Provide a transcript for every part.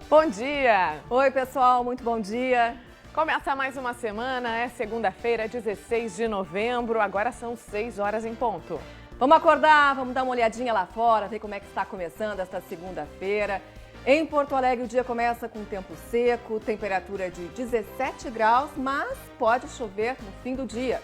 Bom dia! Oi, pessoal, muito bom dia. Começa mais uma semana, é segunda-feira, 16 de novembro, agora são 6 horas em ponto. Vamos acordar, vamos dar uma olhadinha lá fora, ver como é que está começando esta segunda-feira. Em Porto Alegre o dia começa com tempo seco, temperatura de 17 graus, mas pode chover no fim do dia.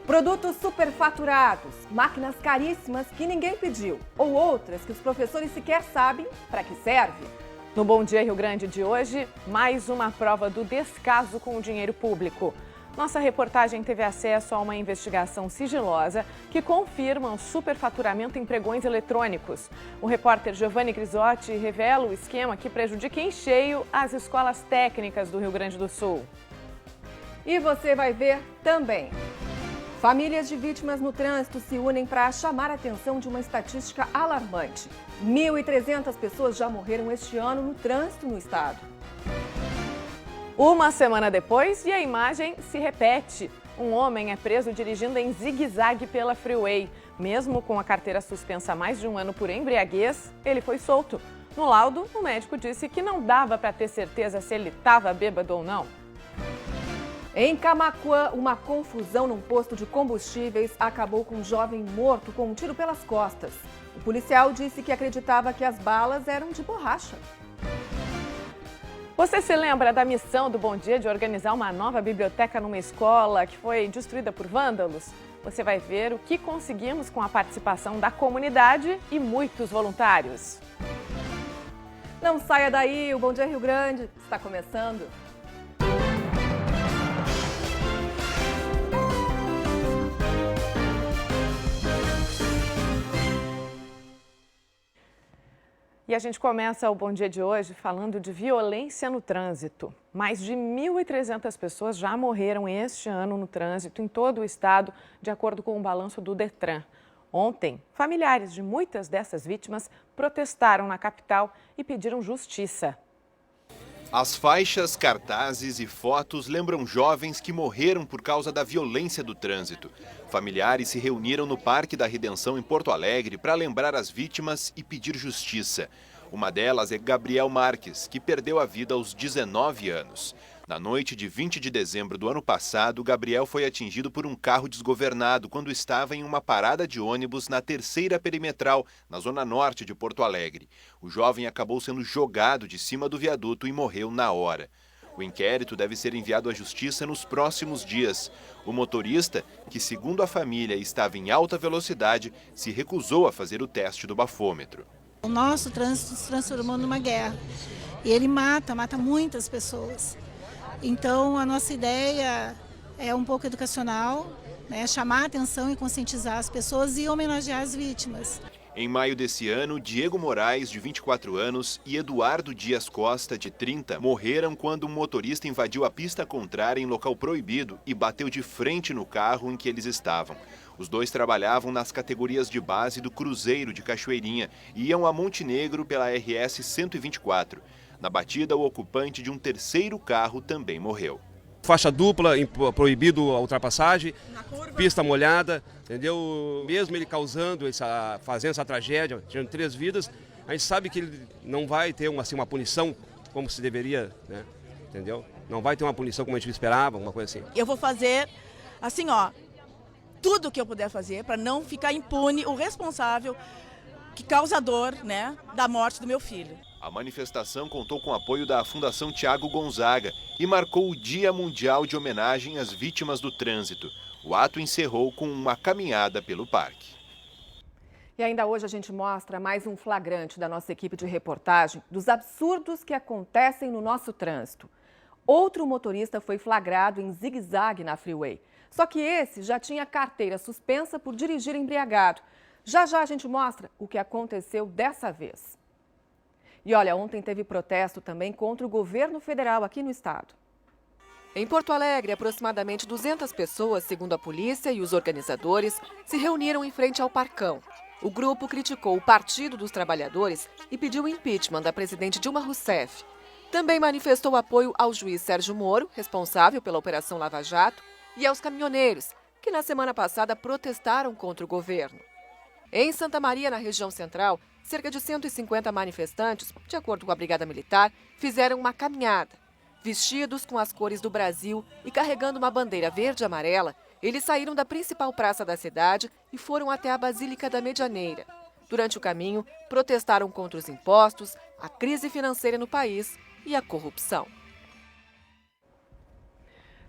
Produtos superfaturados, máquinas caríssimas que ninguém pediu, ou outras que os professores sequer sabem para que serve. No Bom Dia Rio Grande de hoje, mais uma prova do descaso com o dinheiro público. Nossa reportagem teve acesso a uma investigação sigilosa que confirma o superfaturamento em pregões eletrônicos. O repórter Giovanni Grisotti revela o esquema que prejudica em cheio as escolas técnicas do Rio Grande do Sul. E você vai ver também. Famílias de vítimas no trânsito se unem para chamar a atenção de uma estatística alarmante. 1.300 pessoas já morreram este ano no trânsito no estado. Uma semana depois, e a imagem se repete. Um homem é preso dirigindo em zigue-zague pela Freeway. Mesmo com a carteira suspensa há mais de um ano por embriaguez, ele foi solto. No laudo, o médico disse que não dava para ter certeza se ele estava bêbado ou não. Em Camaquã, uma confusão num posto de combustíveis acabou com um jovem morto com um tiro pelas costas. O policial disse que acreditava que as balas eram de borracha. Você se lembra da missão do Bom Dia de organizar uma nova biblioteca numa escola que foi destruída por vândalos? Você vai ver o que conseguimos com a participação da comunidade e muitos voluntários. Não saia daí, o Bom Dia Rio Grande está começando. E a gente começa o Bom Dia de hoje falando de violência no trânsito. Mais de 1.300 pessoas já morreram este ano no trânsito em todo o estado, de acordo com o balanço do Detran. Ontem, familiares de muitas dessas vítimas protestaram na capital e pediram justiça. As faixas, cartazes e fotos lembram jovens que morreram por causa da violência do trânsito. Familiares se reuniram no Parque da Redenção em Porto Alegre para lembrar as vítimas e pedir justiça. Uma delas é Gabriel Marques, que perdeu a vida aos 19 anos. Na noite de 20 de dezembro do ano passado, Gabriel foi atingido por um carro desgovernado quando estava em uma parada de ônibus na Terceira Perimetral, na zona norte de Porto Alegre. O jovem acabou sendo jogado de cima do viaduto e morreu na hora. O inquérito deve ser enviado à justiça nos próximos dias. O motorista, que segundo a família estava em alta velocidade, se recusou a fazer o teste do bafômetro. O nosso trânsito se transformou numa guerra e ele mata muitas pessoas. Então, a nossa ideia é um pouco educacional, né? Chamar a atenção e conscientizar as pessoas e homenagear as vítimas. Em maio desse ano, Diego Moraes, de 24 anos, e Eduardo Dias Costa, de 30, morreram quando um motorista invadiu a pista contrária em local proibido e bateu de frente no carro em que eles estavam. Os dois trabalhavam nas categorias de base do Cruzeiro de Cachoeirinha e iam a Montenegro pela RS 124. Na batida, o ocupante de um terceiro carro também morreu. Faixa dupla, proibido a ultrapassagem, pista molhada, entendeu? Mesmo ele fazendo essa tragédia, tirando 3 vidas, a gente sabe que ele não vai ter uma punição como se deveria, né? Entendeu? Não vai ter uma punição como a gente esperava, uma coisa assim. Eu vou fazer, assim, tudo o que eu puder fazer para não ficar impune o responsável, que causador, né, da morte do meu filho. A manifestação contou com o apoio da Fundação Thiago Gonzaga e marcou o Dia Mundial de Homenagem às Vítimas do Trânsito. O ato encerrou com uma caminhada pelo parque. E ainda hoje a gente mostra mais um flagrante da nossa equipe de reportagem dos absurdos que acontecem no nosso trânsito. Outro motorista foi flagrado em zigue-zague na Freeway. Só que esse já tinha carteira suspensa por dirigir embriagado. Já já a gente mostra o que aconteceu dessa vez. E olha, ontem teve protesto também contra o governo federal aqui no estado. Em Porto Alegre, aproximadamente 200 pessoas, segundo a polícia e os organizadores, se reuniram em frente ao Parcão. O grupo criticou o Partido dos Trabalhadores e pediu o impeachment da presidente Dilma Rousseff. Também manifestou apoio ao juiz Sérgio Moro, responsável pela Operação Lava Jato, e aos caminhoneiros, que na semana passada protestaram contra o governo. Em Santa Maria, na região central, cerca de 150 manifestantes, de acordo com a Brigada Militar, fizeram uma caminhada. Vestidos com as cores do Brasil e carregando uma bandeira verde e amarela, eles saíram da principal praça da cidade e foram até a Basílica da Medianeira. Durante o caminho, protestaram contra os impostos, a crise financeira no país e a corrupção.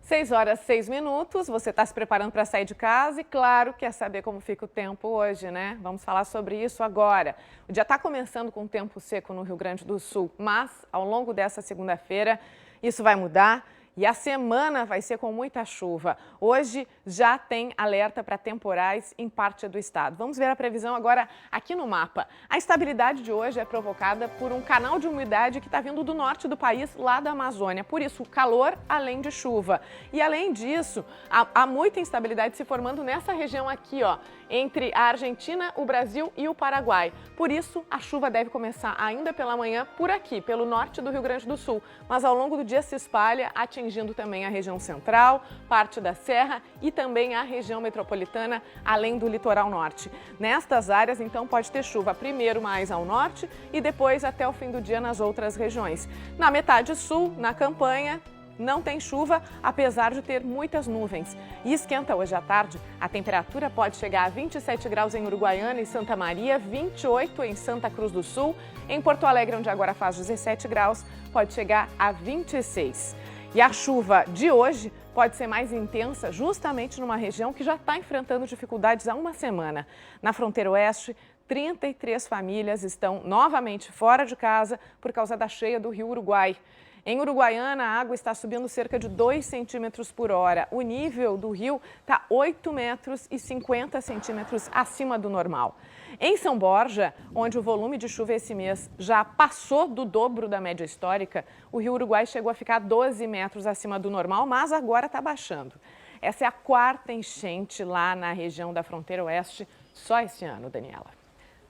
6h06. Você está se preparando para sair de casa e, claro, quer saber como fica o tempo hoje, né? Vamos falar sobre isso agora. O dia está começando com tempo seco no Rio Grande do Sul, mas ao longo dessa segunda-feira isso vai mudar. E a semana vai ser com muita chuva. Hoje já tem alerta para temporais em parte do estado. Vamos ver a previsão agora aqui no mapa. A instabilidade de hoje é provocada por um canal de umidade que está vindo do norte do país, lá da Amazônia. Por isso, calor além de chuva. E além disso, há muita instabilidade se formando nessa região aqui, ó, entre a Argentina, o Brasil e o Paraguai. Por isso, a chuva deve começar ainda pela manhã por aqui, pelo norte do Rio Grande do Sul. Mas ao longo do dia se espalha, atingindo também a região central, parte da serra e também a região metropolitana, além do litoral norte. Nestas áreas, então, pode ter chuva primeiro mais ao norte e depois até o fim do dia nas outras regiões. Na metade sul, na campanha, não tem chuva, apesar de ter muitas nuvens. E esquenta hoje à tarde. A temperatura pode chegar a 27 graus em Uruguaiana e Santa Maria, 28 em Santa Cruz do Sul. Em Porto Alegre, onde agora faz 17 graus, pode chegar a 26. E a chuva de hoje pode ser mais intensa justamente numa região que já está enfrentando dificuldades há uma semana. Na fronteira oeste, 33 famílias estão novamente fora de casa por causa da cheia do rio Uruguai. Em Uruguaiana, a água está subindo cerca de 2 centímetros por hora. O nível do rio está 8 metros e 50 centímetros acima do normal. Em São Borja, onde o volume de chuva esse mês já passou do dobro da média histórica, o rio Uruguai chegou a ficar 12 metros acima do normal, mas agora está baixando. Essa é a quarta enchente lá na região da fronteira oeste só esse ano, Daniela.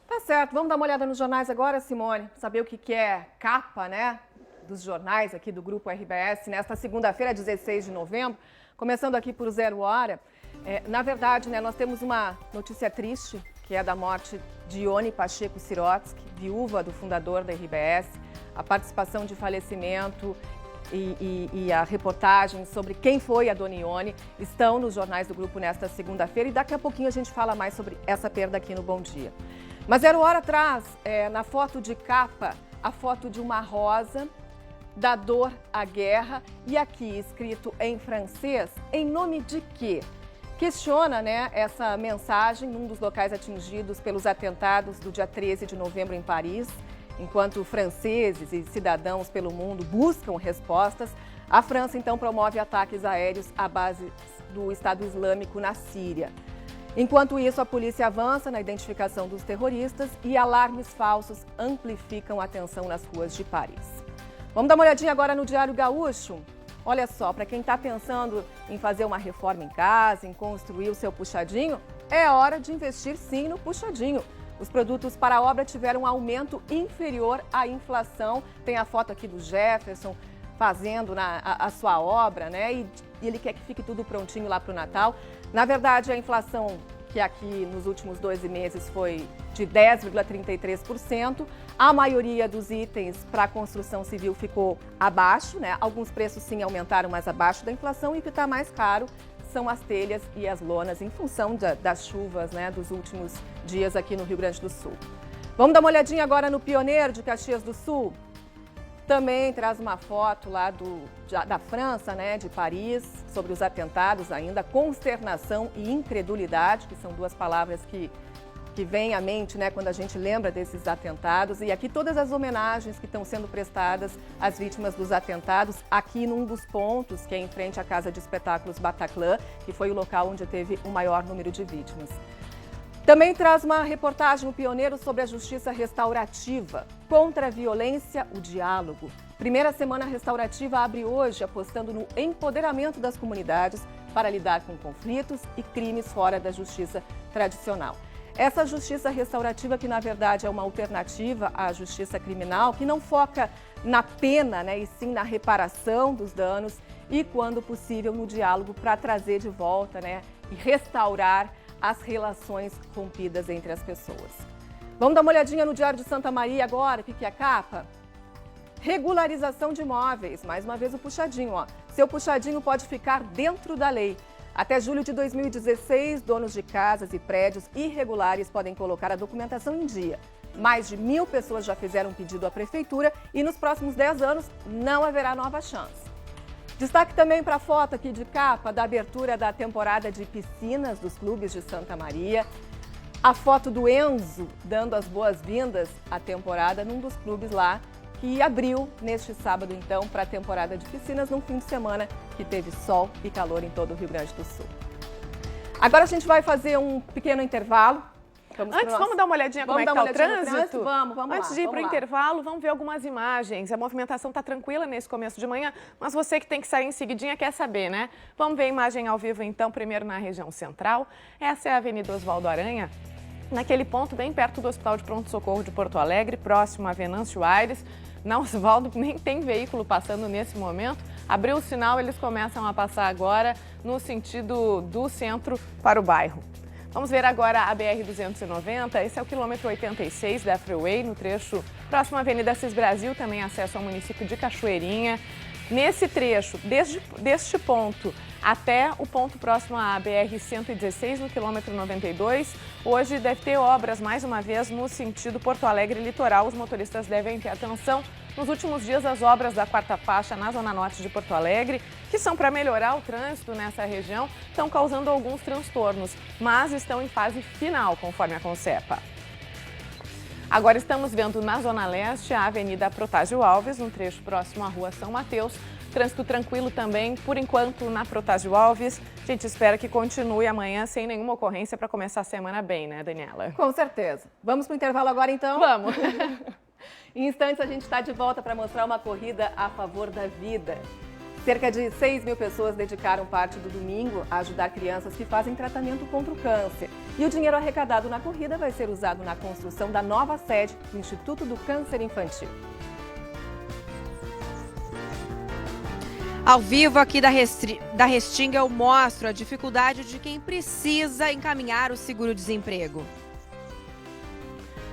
Tá certo, vamos dar uma olhada nos jornais agora, Simone, saber o que é capa, né, dos jornais aqui do Grupo RBS nesta segunda-feira, 16 de novembro, começando aqui por 0 hora. Na verdade, né, nós temos uma notícia triste, que é da morte de Ione Pacheco Sirotsky, viúva do fundador da RBS, a participação de falecimento e a reportagem sobre quem foi a dona Ione estão nos jornais do grupo nesta segunda-feira e daqui a pouquinho a gente fala mais sobre essa perda aqui no Bom Dia. Mas 0 hora atrás, na foto de capa, a foto de uma rosa, da dor à guerra, e aqui escrito em francês, em nome de quê? Questiona, né, essa mensagem num dos locais atingidos pelos atentados do dia 13 de novembro em Paris. Enquanto franceses e cidadãos pelo mundo buscam respostas, a França então promove ataques aéreos à base do Estado Islâmico na Síria. Enquanto isso, a polícia avança na identificação dos terroristas e alarmes falsos amplificam a tensão nas ruas de Paris. Vamos dar uma olhadinha agora no Diário Gaúcho? Olha só, para quem está pensando em fazer uma reforma em casa, em construir o seu puxadinho, é hora de investir sim no puxadinho. Os produtos para a obra tiveram um aumento inferior à inflação. Tem a foto aqui do Jefferson fazendo a sua obra, né? E ele quer que fique tudo prontinho lá para o Natal. Na verdade, a inflação que aqui nos últimos 12 meses foi de 10,33%. A maioria dos itens para a construção civil ficou abaixo, né? Alguns preços sim aumentaram, mas abaixo da inflação. E o que está mais caro são as telhas e as lonas, em função das chuvas, né, dos últimos dias aqui no Rio Grande do Sul. Vamos dar uma olhadinha agora no Pioneiro de Caxias do Sul. Também traz uma foto lá da França, né, de Paris, sobre os atentados ainda, consternação e incredulidade, que são duas palavras que vêm à mente, né, quando a gente lembra desses atentados. E aqui todas as homenagens que estão sendo prestadas às vítimas dos atentados, aqui num dos pontos, que é em frente à Casa de Espetáculos Bataclan, que foi o local onde teve o maior número de vítimas. Também traz uma reportagem no Pioneiro sobre a justiça restaurativa. Contra a violência, o diálogo. Primeira semana restaurativa abre hoje, apostando no empoderamento das comunidades para lidar com conflitos e crimes fora da justiça tradicional. Essa justiça restaurativa, que na verdade é uma alternativa à justiça criminal, que não foca na pena, né, e sim na reparação dos danos e, quando possível, no diálogo para trazer de volta, né, e restaurar as relações rompidas entre as pessoas. Vamos dar uma olhadinha no Diário de Santa Maria agora, que é a capa? Regularização de imóveis, mais uma vez o puxadinho, ó. Seu puxadinho pode ficar dentro da lei. Até julho de 2016, donos de casas e prédios irregulares podem colocar a documentação em dia. Mais de 1.000 pessoas já fizeram um pedido à prefeitura e nos próximos 10 anos não haverá nova chance. Destaque também para a foto aqui de capa da abertura da temporada de piscinas dos clubes de Santa Maria. A foto do Enzo dando as boas-vindas à temporada num dos clubes lá, que abriu neste sábado, então, para a temporada de piscinas, num fim de semana que teve sol e calor em todo o Rio Grande do Sul. Agora a gente vai fazer um pequeno intervalo. Vamos dar uma olhadinha como é que está o trânsito? Vamos lá. Antes de ir para o intervalo, vamos ver algumas imagens. A movimentação está tranquila nesse começo de manhã, mas você que tem que sair em seguidinha quer saber, né? Vamos ver a imagem ao vivo, então, primeiro na região central. Essa é a Avenida Oswaldo Aranha, naquele ponto bem perto do Hospital de Pronto-Socorro de Porto Alegre, próximo a Venâncio Aires. Na Oswaldo nem tem veículo passando nesse momento. Abriu o sinal, eles começam a passar agora no sentido do centro para o bairro. Vamos ver agora a BR-290, esse é o quilômetro 86 da Freeway, no trecho próximo à Avenida Assis Brasil, também acesso ao município de Cachoeirinha. Nesse trecho, deste ponto até o ponto próximo à BR-116, no quilômetro 92, hoje deve ter obras mais uma vez no sentido Porto Alegre litoral. Os motoristas devem ter atenção. Nos últimos dias, as obras da quarta faixa na zona norte de Porto Alegre, que são para melhorar o trânsito nessa região, estão causando alguns transtornos, mas estão em fase final, conforme a Concepa. Agora estamos vendo na Zona Leste a Avenida Protásio Alves, no trecho próximo à Rua São Mateus. Trânsito tranquilo também, por enquanto, na Protásio Alves. A gente espera que continue amanhã sem nenhuma ocorrência para começar a semana bem, né, Daniela? Com certeza. Vamos para o intervalo agora, então? Vamos! Em instantes, a gente está de volta para mostrar uma corrida a favor da vida. Cerca de 6.000 pessoas dedicaram parte do domingo a ajudar crianças que fazem tratamento contra o câncer. E o dinheiro arrecadado na corrida vai ser usado na construção da nova sede do Instituto do Câncer Infantil. Ao vivo aqui da Restinga, eu mostro a dificuldade de quem precisa encaminhar o seguro-desemprego.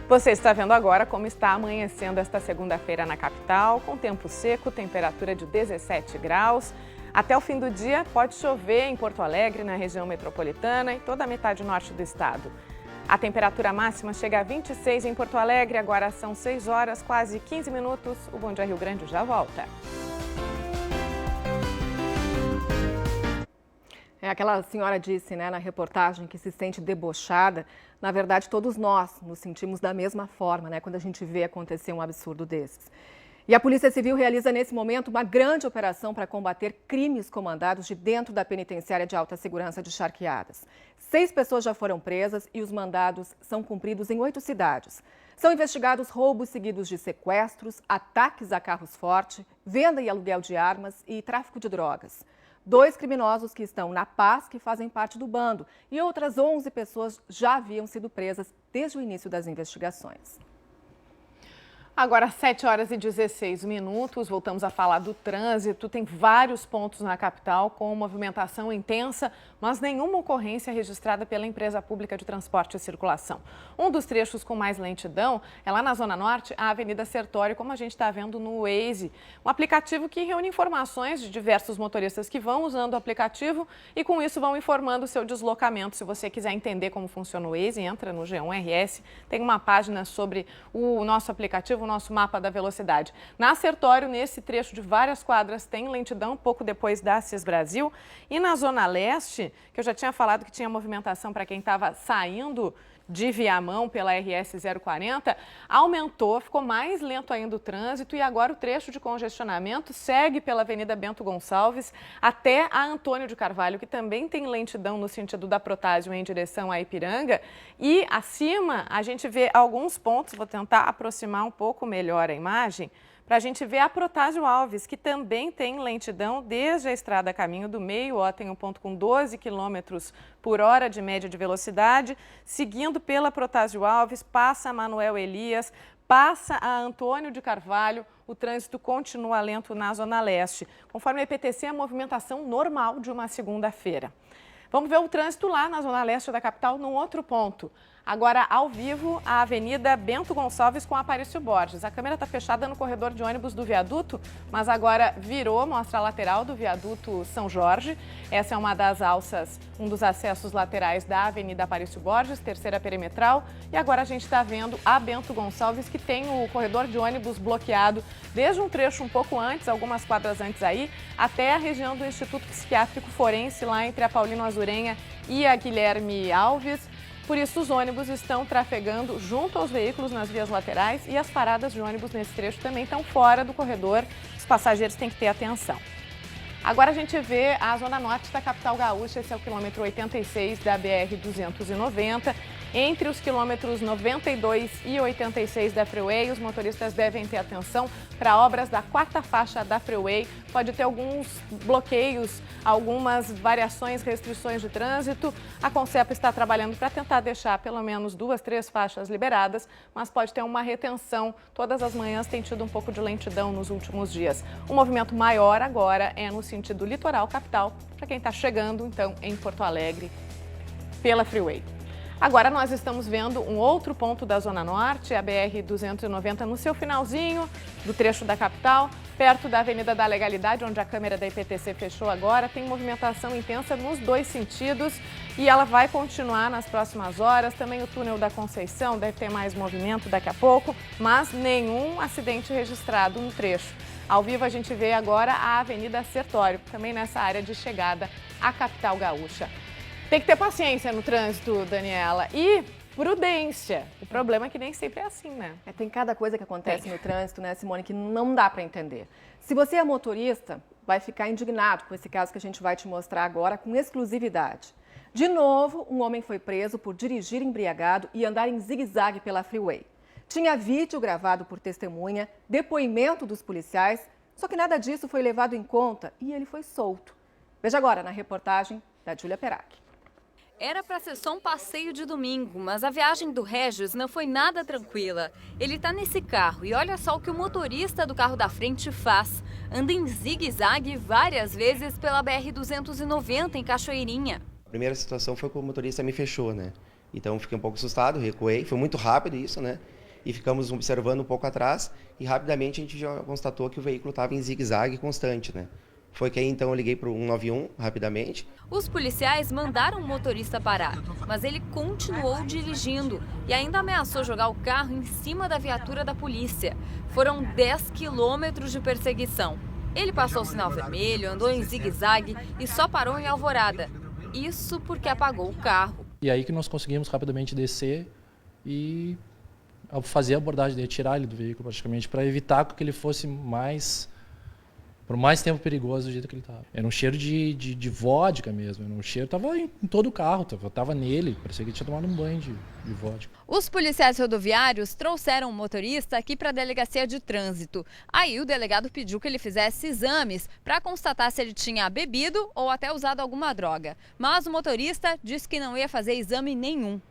Você está vendo agora como está amanhecendo esta segunda-feira na capital, com tempo seco, temperatura de 17 graus. Até o fim do dia pode chover em Porto Alegre, na região metropolitana e toda a metade norte do estado. A temperatura máxima chega a 26 em Porto Alegre, agora são 6 horas, quase 15 minutos. O Bom Dia Rio Grande já volta. Aquela senhora disse, né, na reportagem que se sente debochada. Na verdade, todos nós nos sentimos da mesma forma, né, quando a gente vê acontecer um absurdo desses. E a Polícia Civil realiza nesse momento uma grande operação para combater crimes comandados de dentro da penitenciária de alta segurança de Charqueadas. 6 pessoas já foram presas e os mandados são cumpridos em 8 cidades. São investigados roubos seguidos de sequestros, ataques a carros fortes, venda e aluguel de armas e tráfico de drogas. 2 criminosos que estão na paz, que fazem parte do bando, e outras 11 pessoas já haviam sido presas desde o início das investigações. Agora, 7 horas e 16 minutos, voltamos a falar do trânsito. Tem vários pontos na capital com movimentação intensa, mas nenhuma ocorrência registrada pela empresa pública de transporte e circulação. Um dos trechos com mais lentidão é lá na Zona Norte, a Avenida Sertório, como a gente está vendo no Waze. Um aplicativo que reúne informações de diversos motoristas que vão usando o aplicativo e com isso vão informando o seu deslocamento. Se você quiser entender como funciona o Waze, entra no G1RS, tem uma página sobre o nosso aplicativo, nosso mapa da velocidade. Na Sertório, nesse trecho de várias quadras, tem lentidão, pouco depois da Assis Brasil. E na Zona Leste, que eu já tinha falado que tinha movimentação para quem estava saindo de Viamão pela RS 040, aumentou, ficou mais lento ainda o trânsito e agora o trecho de congestionamento segue pela Avenida Bento Gonçalves até a Antônio de Carvalho, que também tem lentidão no sentido da Protásio em direção a Ipiranga. E acima a gente vê alguns pontos, vou tentar aproximar um pouco melhor a imagem, para a gente ver a Protásio Alves, que também tem lentidão desde a estrada Caminho do Meio, ó, tem um ponto com 12 km por hora de média de velocidade, seguindo pela Protásio Alves, passa a Manuel Elias, passa a Antônio de Carvalho, o trânsito continua lento na Zona Leste. Conforme a EPTC, a movimentação normal de uma segunda-feira. Vamos ver o trânsito lá na Zona Leste da capital, num outro ponto. Agora, ao vivo, a Avenida Bento Gonçalves com Aparício Borges. A câmera está fechada no corredor de ônibus do viaduto, mas agora virou, mostra a lateral do viaduto São Jorge. Essa é uma das alças, um dos acessos laterais da Avenida Aparício Borges, terceira perimetral. E agora a gente está vendo a Bento Gonçalves, que tem o corredor de ônibus bloqueado desde um trecho um pouco antes, algumas quadras antes aí, até a região do Instituto Psiquiátrico Forense, lá entre a Paulino Azurenha e a Guilherme Alves. Por isso, os ônibus estão trafegando junto aos veículos nas vias laterais e as paradas de ônibus nesse trecho também estão fora do corredor. Os passageiros têm que ter atenção. Agora a gente vê a zona norte da capital gaúcha, esse é o quilômetro 86 da BR-290. Entre os quilômetros 92 e 86 da Freeway, os motoristas devem ter atenção para obras da quarta faixa da Freeway. Pode ter alguns bloqueios, algumas variações, restrições de trânsito. A Concepa está trabalhando para tentar deixar pelo menos 2, 3 faixas liberadas, mas pode ter uma retenção. Todas as manhãs tem tido um pouco de lentidão nos últimos dias. O movimento maior agora é no sentido litoral capital, para quem está chegando, então, em Porto Alegre, pela Freeway. Agora nós estamos vendo um outro ponto da Zona Norte, a BR-290 no seu finalzinho do trecho da capital, perto da Avenida da Legalidade, onde a câmera da IPTC fechou agora. Tem movimentação intensa nos dois sentidos e ela vai continuar nas próximas horas. Também o túnel da Conceição deve ter mais movimento daqui a pouco, mas nenhum acidente registrado no trecho. Ao vivo a gente vê agora a Avenida Sertório, também nessa área de chegada à capital gaúcha. Tem que ter paciência no trânsito, Daniela, e prudência. O problema é que nem sempre é assim, né? Tem cada coisa que acontece no trânsito, né, Simone, que não dá para entender. Se você é motorista, vai ficar indignado com esse caso que a gente vai te mostrar agora com exclusividade. De novo, um homem foi preso por dirigir embriagado e andar em zigue-zague pela Freeway. Tinha vídeo gravado por testemunha, depoimento dos policiais, só que nada disso foi levado em conta e ele foi solto. Veja agora na reportagem da Júlia Perac. Era para ser só um passeio de domingo, mas a viagem do Regis não foi nada tranquila. Ele está nesse carro e olha só o que o motorista do carro da frente faz. Anda em zigue-zague várias vezes pela BR-290 em Cachoeirinha. A primeira situação foi que o motorista me fechou, né? Então fiquei um pouco assustado, recuei. Foi muito rápido isso, né? E ficamos observando um pouco atrás e rapidamente a gente já constatou que o veículo estava em zigue-zague constante, né? Foi que aí então eu liguei para o 191 rapidamente. Os policiais mandaram o motorista parar, mas ele continuou dirigindo e ainda ameaçou jogar o carro em cima da viatura da polícia. Foram 10 quilômetros de perseguição. Ele passou o sinal vermelho, andou em zigue-zague e só parou em Alvorada. Isso porque apagou o carro. E aí que nós conseguimos rapidamente descer e fazer a abordagem dele, tirar ele do veículo praticamente, para evitar que ele fosse por mais tempo perigoso do jeito que ele estava. Era um cheiro de vodka mesmo, era um cheiro, estava em todo o carro, estava nele, parecia que ele tinha tomado um banho de vodka. Os policiais rodoviários trouxeram o motorista aqui para a delegacia de trânsito. Aí o delegado pediu que ele fizesse exames para constatar se ele tinha bebido ou até usado alguma droga. Mas o motorista disse que não ia fazer exame nenhum.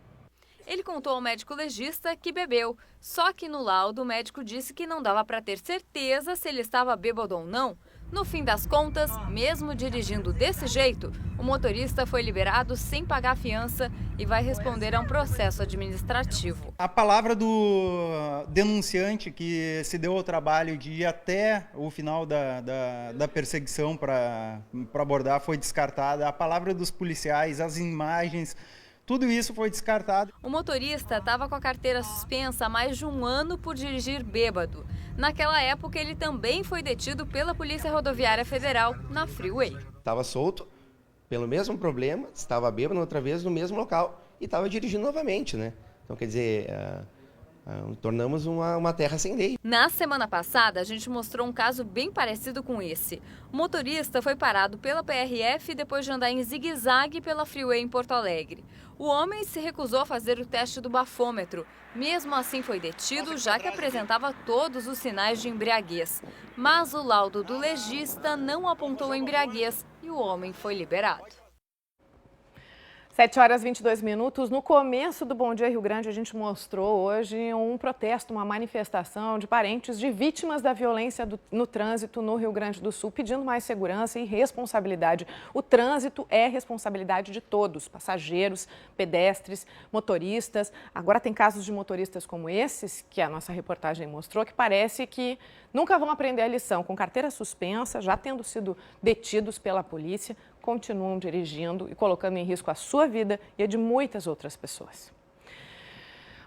Ele contou ao médico legista que bebeu, só que no laudo o médico disse que não dava para ter certeza se ele estava bêbado ou não. No fim das contas, mesmo dirigindo desse jeito, o motorista foi liberado sem pagar fiança e vai responder a um processo administrativo. A palavra do denunciante que se deu ao trabalho de ir até o final da perseguição para abordar foi descartada. A palavra dos policiais, as imagens, tudo isso foi descartado. O motorista estava com a carteira suspensa há mais de um ano por dirigir bêbado. Naquela época, ele também foi detido pela Polícia Rodoviária Federal na Freeway. Estava solto, pelo mesmo problema, estava bêbado outra vez no mesmo local e estava dirigindo novamente, né? Então, quer dizer, tornamos uma terra sem lei. Na semana passada, a gente mostrou um caso bem parecido com esse. O motorista foi parado pela PRF depois de andar em zigue-zague pela Freeway em Porto Alegre. O homem se recusou a fazer o teste do bafômetro. Mesmo assim foi detido, já que apresentava todos os sinais de embriaguez. Mas o laudo do legista não apontou embriaguez e o homem foi liberado. 7h22. No começo do Bom Dia Rio Grande, a gente mostrou hoje um protesto, uma manifestação de parentes de vítimas da violência no trânsito no Rio Grande do Sul, pedindo mais segurança e responsabilidade. O trânsito é responsabilidade de todos, passageiros, pedestres, motoristas. Agora tem casos de motoristas como esses, que a nossa reportagem mostrou, que parece que nunca vão aprender a lição. Com carteira suspensa, já tendo sido detidos pela polícia, continuam dirigindo e colocando em risco a sua vida e a de muitas outras pessoas.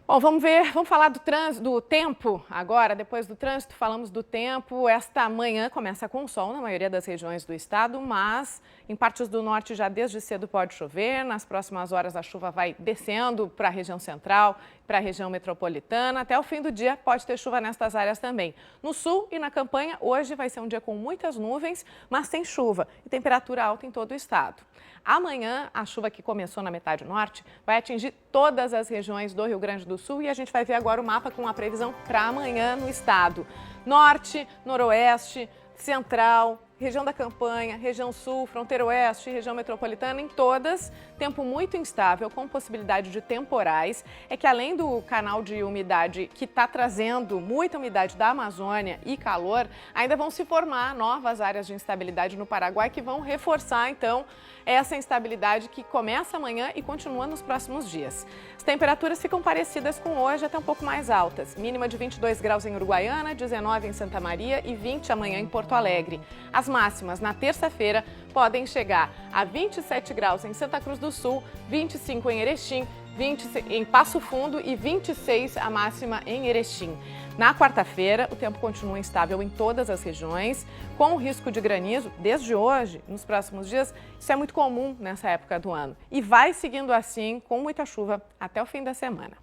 Bom, vamos falar do tempo agora. Depois do trânsito, falamos do tempo. Esta manhã começa com sol na maioria das regiões do estado, mas em partes do norte já desde cedo pode chover. Nas próximas horas a chuva vai descendo para a região central, para a região metropolitana. Até o fim do dia pode ter chuva nestas áreas também. No sul e na campanha, hoje vai ser um dia com muitas nuvens, mas sem chuva e temperatura alta em todo o estado. Amanhã, a chuva que começou na metade norte vai atingir todas as regiões do Rio Grande do Sul e a gente vai ver agora o mapa com a previsão para amanhã no estado. Norte, noroeste, central, região da campanha, região sul, fronteira oeste, região metropolitana, em todas, tempo muito instável, com possibilidade de temporais. É que além do canal de umidade que está trazendo muita umidade da Amazônia e calor, ainda vão se formar novas áreas de instabilidade no Paraguai que vão reforçar, então, essa instabilidade que começa amanhã e continua nos próximos dias. As temperaturas ficam parecidas com hoje, até um pouco mais altas. Mínima de 22 graus em Uruguaiana, 19 em Santa Maria e 20 amanhã em Porto Alegre. As máximas na terça-feira podem chegar a 27 graus em Santa Cruz do Sul, 25 em Erechim, 20 em Passo Fundo e 26 a máxima em Erechim. Na quarta-feira, o tempo continua instável em todas as regiões, com o risco de granizo desde hoje, nos próximos dias. Isso é muito comum nessa época do ano. E vai seguindo assim, com muita chuva, até o fim da semana.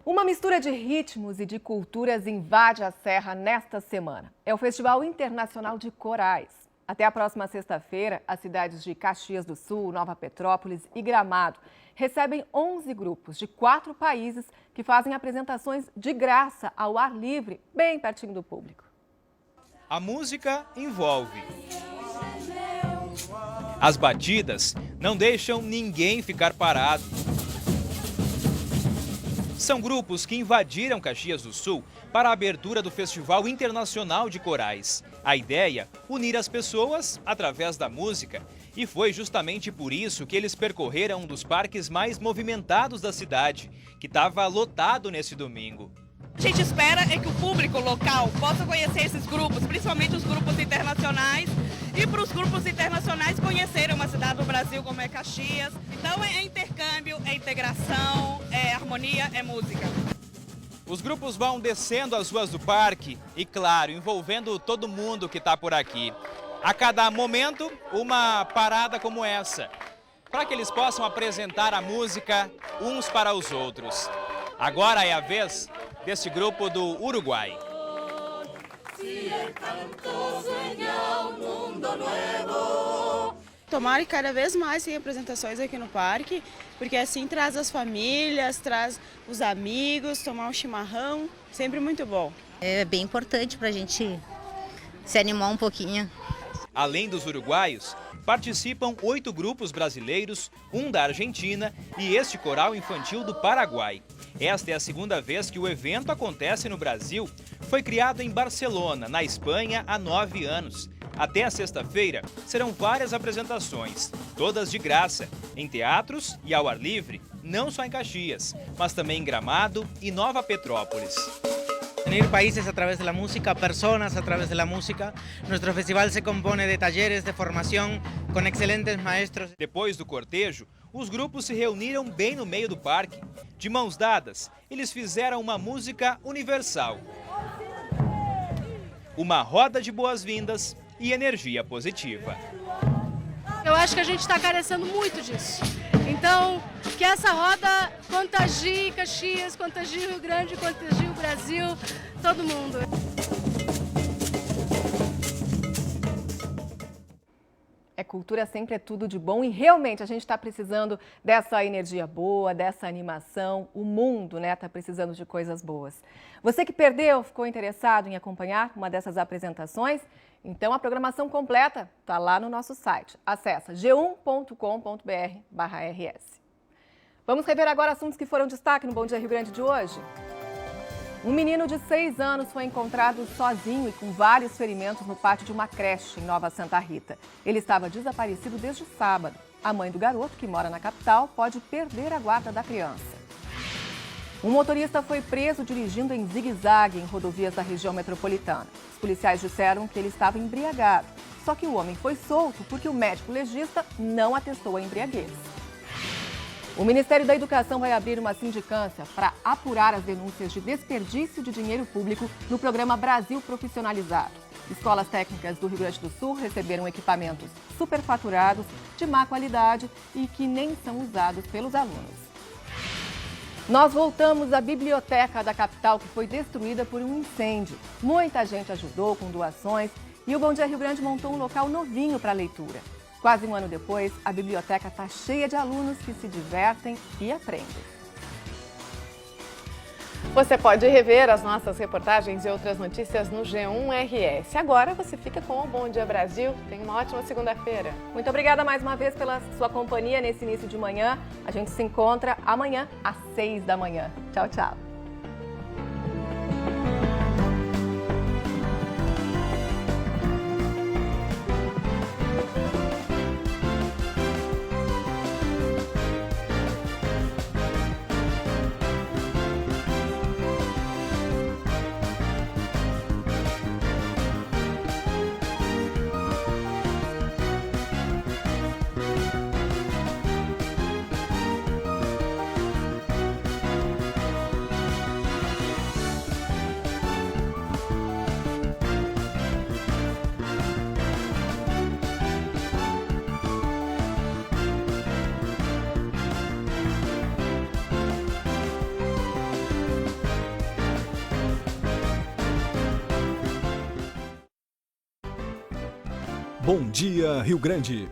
Uma mistura de ritmos e de culturas invade a Serra nesta semana. É o Festival Internacional de Corais. Até a próxima sexta-feira, as cidades de Caxias do Sul, Nova Petrópolis e Gramado recebem 11 grupos de 4 países que fazem apresentações de graça ao ar livre, bem pertinho do público. A música envolve. As batidas não deixam ninguém ficar parado. São grupos que invadiram Caxias do Sul para a abertura do Festival Internacional de Corais. A ideia, unir as pessoas através da música. E foi justamente por isso que eles percorreram um dos parques mais movimentados da cidade, que estava lotado nesse domingo. A gente espera é que o público local possa conhecer esses grupos, principalmente os grupos internacionais, e para os grupos internacionais conhecerem uma cidade do Brasil como é Caxias. Então é intercâmbio, é integração, é harmonia, é música. Os grupos vão descendo as ruas do parque e, claro, envolvendo todo mundo que está por aqui. A cada momento, uma parada como essa, para que eles possam apresentar a música uns para os outros. Agora é a vez desse grupo do Uruguai. Tomara que cada vez mais tenha apresentações aqui no parque, porque assim traz as famílias, traz os amigos, tomar um chimarrão, sempre muito bom. É bem importante para a gente se animar um pouquinho. Além dos uruguaios, participam 8 grupos brasileiros, um da Argentina e este coral infantil do Paraguai. Esta é a segunda vez que o evento acontece no Brasil. Foi criado em Barcelona, na Espanha, há 9 anos. Até a sexta-feira, serão várias apresentações, todas de graça, em teatros e ao ar livre, não só em Caxias, mas também em Gramado e Nova Petrópolis. Unir países a través de la música, personas a través de la música. Nuestro festival se compone de talleres de formación con excelentes maestros. Depois do cortejo, os grupos se reuniram bem no meio do parque. De mãos dadas, eles fizeram uma música universal. Uma roda de boas-vindas e energia positiva. Eu acho que a gente está carecendo muito disso. Então, que essa roda contagie Caxias, contagie Rio Grande, contagie o Brasil, todo mundo. É cultura sempre é tudo de bom e realmente a gente está precisando dessa energia boa, dessa animação. O mundo, né, está precisando de coisas boas. Você que perdeu, ficou interessado em acompanhar uma dessas apresentações? Então a programação completa está lá no nosso site. Acesse g1.com.br/rs. Vamos rever agora assuntos que foram destaque no Bom Dia Rio Grande de hoje. Um menino de 6 anos foi encontrado sozinho e com vários ferimentos no pátio de uma creche em Nova Santa Rita. Ele estava desaparecido desde sábado. A mãe do garoto, que mora na capital, pode perder a guarda da criança. Um motorista foi preso dirigindo em zigue-zague em rodovias da região metropolitana. Os policiais disseram que ele estava embriagado. Só que o homem foi solto porque o médico legista não atestou a embriaguez. O Ministério da Educação vai abrir uma sindicância para apurar as denúncias de desperdício de dinheiro público no programa Brasil Profissionalizado. Escolas técnicas do Rio Grande do Sul receberam equipamentos superfaturados, de má qualidade e que nem são usados pelos alunos. Nós voltamos à biblioteca da capital, que foi destruída por um incêndio. Muita gente ajudou com doações e o Bom Dia Rio Grande montou um local novinho para leitura. Quase um ano depois, a biblioteca está cheia de alunos que se divertem e aprendem. Você pode rever as nossas reportagens e outras notícias no G1 RS. Agora você fica com o Bom Dia Brasil. Tenha uma ótima segunda-feira. Muito obrigada mais uma vez pela sua companhia nesse início de manhã. A gente se encontra amanhã às 6 da manhã. Tchau, tchau. Bom Dia Rio Grande.